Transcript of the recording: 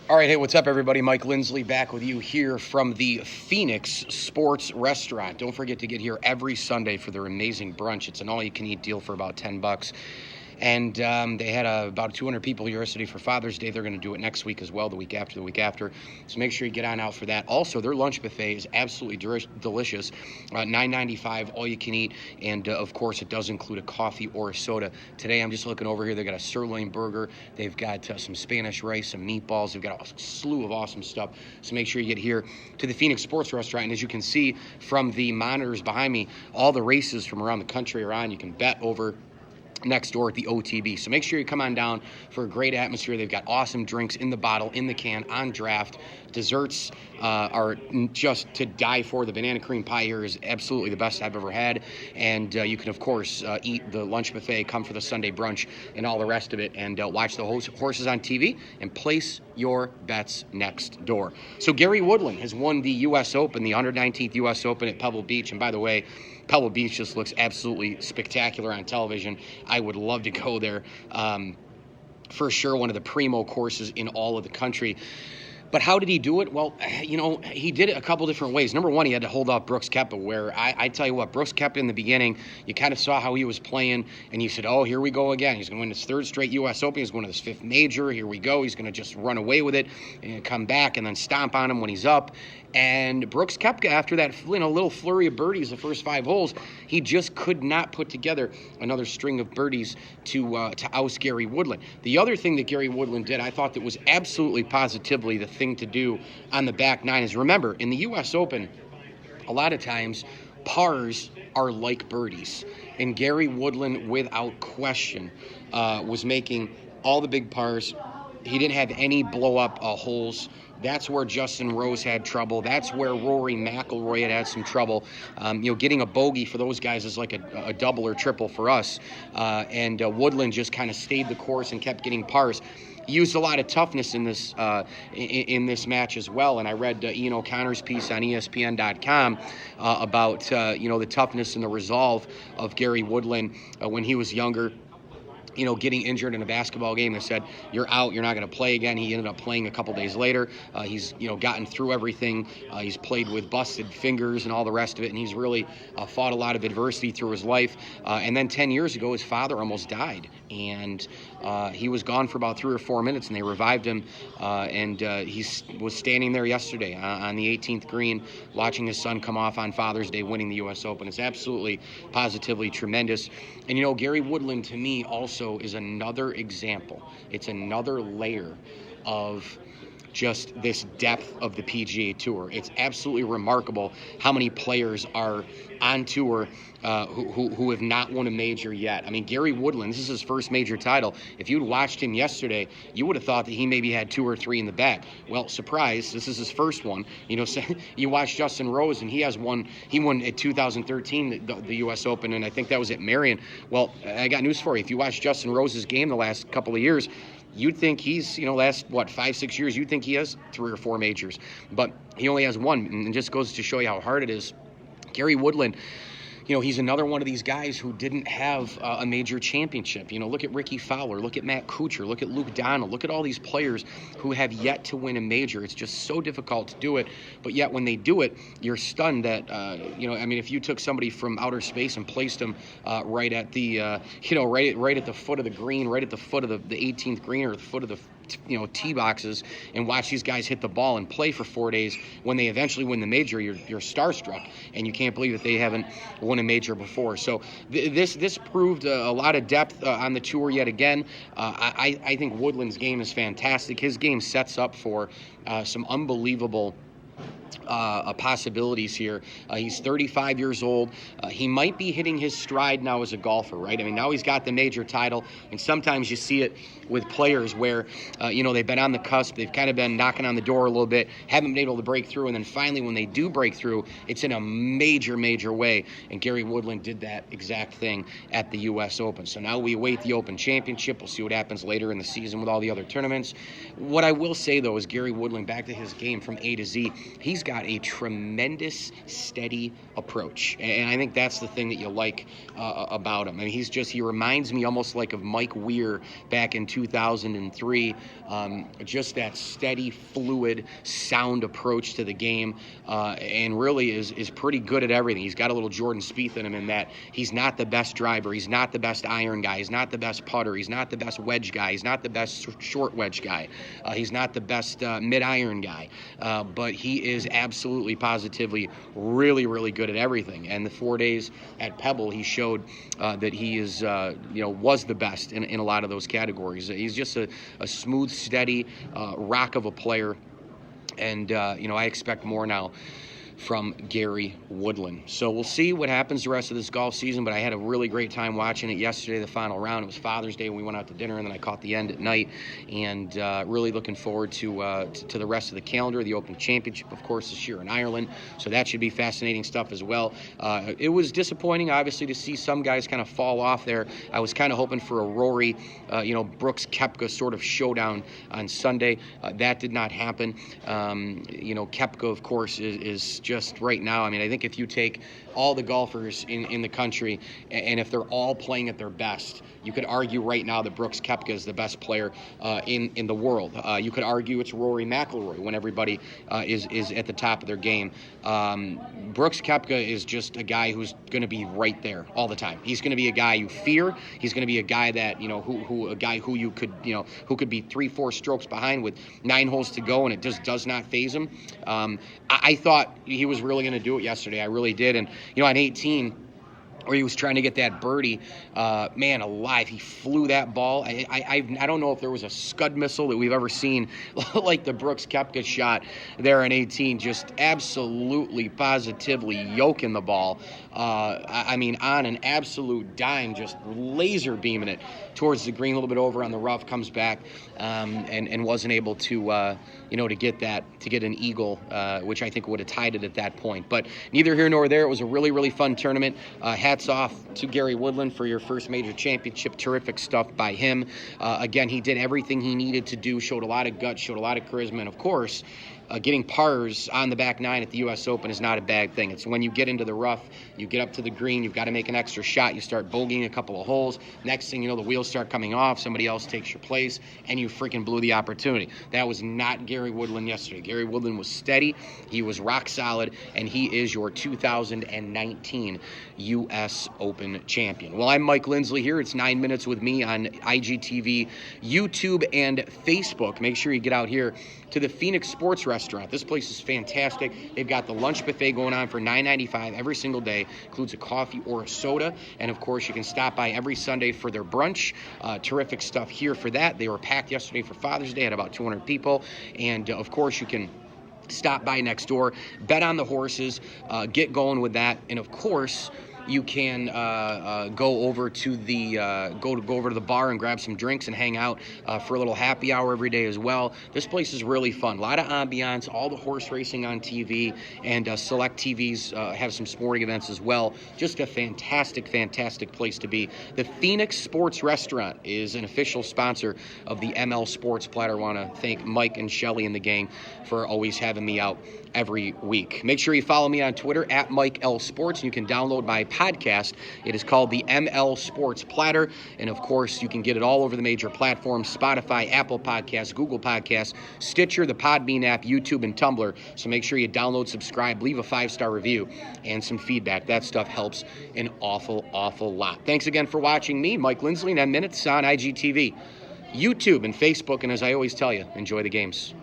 All right, hey, what's up, everybody? Mike Lindsley back with you here from the Phoenix Sports Restaurant. Don't forget to get here every Sunday for their amazing brunch. It's an all-you-can-eat deal for about $10. And they had about 200 people here yesterday for Father's Day. They're going to do it next week as well, the week after. So make sure you get on out for that. Also, their lunch buffet is absolutely delicious. $9.95, all you can eat. And, of course, it does include a coffee or a soda. Today, I'm just looking over here. They've got a sirloin burger. They've got some Spanish rice, some meatballs. They've got a slew of awesome stuff. So make sure you get here to the Phoenix Sports Restaurant. And as you can see from the monitors behind me, all the races from around the country are on. You can bet over next door at the OTB. So make sure you come on down for a great atmosphere. They've got awesome drinks in the bottle, in the can, on draft. Desserts are just to die for. The banana cream pie here is absolutely the best I've ever had. And you can, of course, eat the lunch buffet, come for the Sunday brunch, and all the rest of it, and watch the horses on TV and place your bets next door. So Gary Woodland has won the U.S. Open, the 119th U.S. Open at Pebble Beach. And by the way, Pebble Beach just looks absolutely spectacular on television. I would love to go there. For sure, one of the primo courses in all of the country. But how did he do it? Well, he did it a couple different ways. Number one, he had to hold off Brooks Koepka, where I tell you what, Brooks Koepka in the beginning, you kind of saw how he was playing, and you said, oh, here we go again. He's going to win his third straight U.S. Open. He's going to his fifth major. Here we go. He's going to just run away with it and come back and then stomp on him when he's up. And Brooks Koepka, after that little flurry of birdies the first 5 holes, he just could not put together another string of birdies to oust Gary Woodland. The other thing that Gary Woodland did, I thought that was absolutely positively the thing to do on the back nine is, remember, in the U.S. Open, a lot of times pars are like birdies. And Gary Woodland, without question, was making all the big pars. He didn't have any blow-up holes. That's where Justin Rose had trouble. That's where Rory McIlroy had some trouble. Getting a bogey for those guys is like a double or triple for us. And Woodland just kind of stayed the course and kept getting pars. He used a lot of toughness in this match as well. And I read Ian O'Connor's piece on ESPN.com about the toughness and the resolve of Gary Woodland when he was younger. Getting injured in a basketball game. They said, you're out, you're not going to play again. He ended up playing a couple days later. He's, gotten through everything. He's played with busted fingers and all the rest of it, and he's really fought a lot of adversity through his life. And then 10 years ago, his father almost died, and he was gone for about 3 or 4 minutes, and they revived him, and he was standing there yesterday on the 18th green, watching his son come off on Father's Day, winning the U.S. Open. It's absolutely, positively tremendous. And, Gary Woodland, to me, also is another example. It's another layer of just this depth of the PGA Tour. It's absolutely remarkable how many players are on tour who have not won a major yet. I mean, Gary Woodland, this is his first major title. If you'd watched him yesterday, you would have thought that he maybe had 2 or 3 in the bag. Well, surprise, this is his first one. You watch Justin Rose, and he won at 2013, the U.S. Open, and I think that was at Marion. Well, I got news for you. If you watch Justin Rose's game the last couple of years, you'd think he's, last, 5-6 years, you'd think he has 3 or 4 majors. But he only has 1, and it just goes to show you how hard it is. Gary Woodland, he's another one of these guys who didn't have a major championship. Look at Ricky Fowler, look at Matt Kuchar, look at Luke Donald, look at all these players who have yet to win a major. It's just so difficult to do it, but yet when they do it, you're stunned that, if you took somebody from outer space and placed them right at the, right at the foot of the green, right at the foot of the 18th green, or the foot of the tee boxes, and watch these guys hit the ball and play for 4 days, when they eventually win the major, you're starstruck, and you can't believe that they haven't won a major before. So this proved a lot of depth on the tour yet again. I think Woodland's game is fantastic. His game sets up for some unbelievable possibilities here. He's 35 years old. He might be hitting his stride now as a golfer, right? I mean, now he's got the major title, and sometimes you see it with players where, they've been on the cusp, they've kind of been knocking on the door a little bit, haven't been able to break through, and then finally when they do break through, it's in a major, major way, and Gary Woodland did that exact thing at the U.S. Open. So now we await the Open Championship. We'll see what happens later in the season with all the other tournaments. What I will say, though, is Gary Woodland, back to his game from A to Z, he's he's got a tremendous, steady approach. And I think that's the thing that you like about him. I mean, he reminds me almost like of Mike Weir back in 2003. Just that steady, fluid, sound approach to the game, and really is pretty good at everything. He's got a little Jordan Spieth in him in that he's not the best driver, he's not the best iron guy, he's not the best putter, he's not the best wedge guy, he's not the best short wedge guy, he's not the best mid-iron guy, but he is absolutely, positively, really, really good at everything. And the 4 days at Pebble, he showed that he is, was the best in a lot of those categories. He's just a smooth, steady rock of a player, and I expect more now from Gary Woodland. So we'll see what happens the rest of this golf season, but I had a really great time watching it yesterday, the final round. It was Father's Day when we went out to dinner, and then I caught the end at night, and really looking forward to the rest of the calendar. The Open Championship, of course, this year in Ireland, so that should be fascinating stuff as well. It was disappointing, obviously, to see some guys kind of fall off there. I was kind of hoping for a Rory, Brooks Koepka sort of showdown on Sunday. That did not happen. Koepka, of course, is just right now. I mean, I think if you take all the golfers in the country, and if they're all playing at their best, you could argue right now that Brooks Koepka is the best player in the world. You could argue it's Rory McIlroy when everybody is at the top of their game. Brooks Koepka is just a guy who's going to be right there all the time. He's going to be a guy you fear. He's going to be a guy that who you could who could be 3-4 strokes behind with 9 holes to go, and it just does not faze him. I thought he was really going to do it yesterday. I really did. And on 18, where he was trying to get that birdie, man alive, he flew that ball. I don't know if there was a Scud missile that we've ever seen like the Brooks Koepka shot there in 18, just absolutely, positively yoking the ball. On an absolute dime, just laser beaming it towards the green, a little bit over on the rough, comes back and wasn't able to get an eagle, which I think would have tied it at that point. But neither here nor there. It was a really, really fun tournament. Hats off to Gary Woodland for your first major championship. Terrific stuff by him. Again, he did everything he needed to do, showed a lot of guts, showed a lot of charisma, and of course, getting pars on the back 9 at the U.S. Open is not a bad thing. It's when you get into the rough, you get up to the green, you've got to make an extra shot, you start bogeying a couple of holes. Next thing you know, the wheels start coming off, somebody else takes your place, and you freaking blew the opportunity. That was not Gary Woodland yesterday. Gary Woodland was steady, he was rock solid, and he is your 2019 U.S. Open champion. Well, I'm Mike Lindsley here. It's 9 Minutes with me on IGTV, YouTube, and Facebook. Make sure you get out here to the Phoenix Sports Restaurant. This place is fantastic. They've got the lunch buffet going on for $9.95 every single day. Includes a coffee or a soda. And, of course, you can stop by every Sunday for their brunch. Terrific stuff here for that. They were packed yesterday for Father's Day at about 200 people. And, of course, you can stop by next door, bet on the horses, get going with that. And, of course, you can go over to the bar and grab some drinks and hang out for a little happy hour every day as well. This place is really fun. A lot of ambiance, all the horse racing on TV, and select TVs have some sporting events as well. Just a fantastic, fantastic place to be. The Phoenix Sports Restaurant is an official sponsor of the ML Sports Platter. I want to thank Mike and Shelly and the gang for always having me out every week. Make sure you follow me on Twitter at Mike L Sports, and you can download my podcast. It is called the ML Sports Platter, and of course you can get it all over the major platforms: Spotify, Apple Podcasts, Google Podcasts, Stitcher, the Podbean app, YouTube, and Tumblr. So make sure you download, subscribe, leave a 5-star review and some feedback. That stuff helps an awful lot. Thanks again for watching me, Mike Lindsley, 9 Minutes on IGTV, YouTube, and Facebook, and as I always tell you, enjoy the games.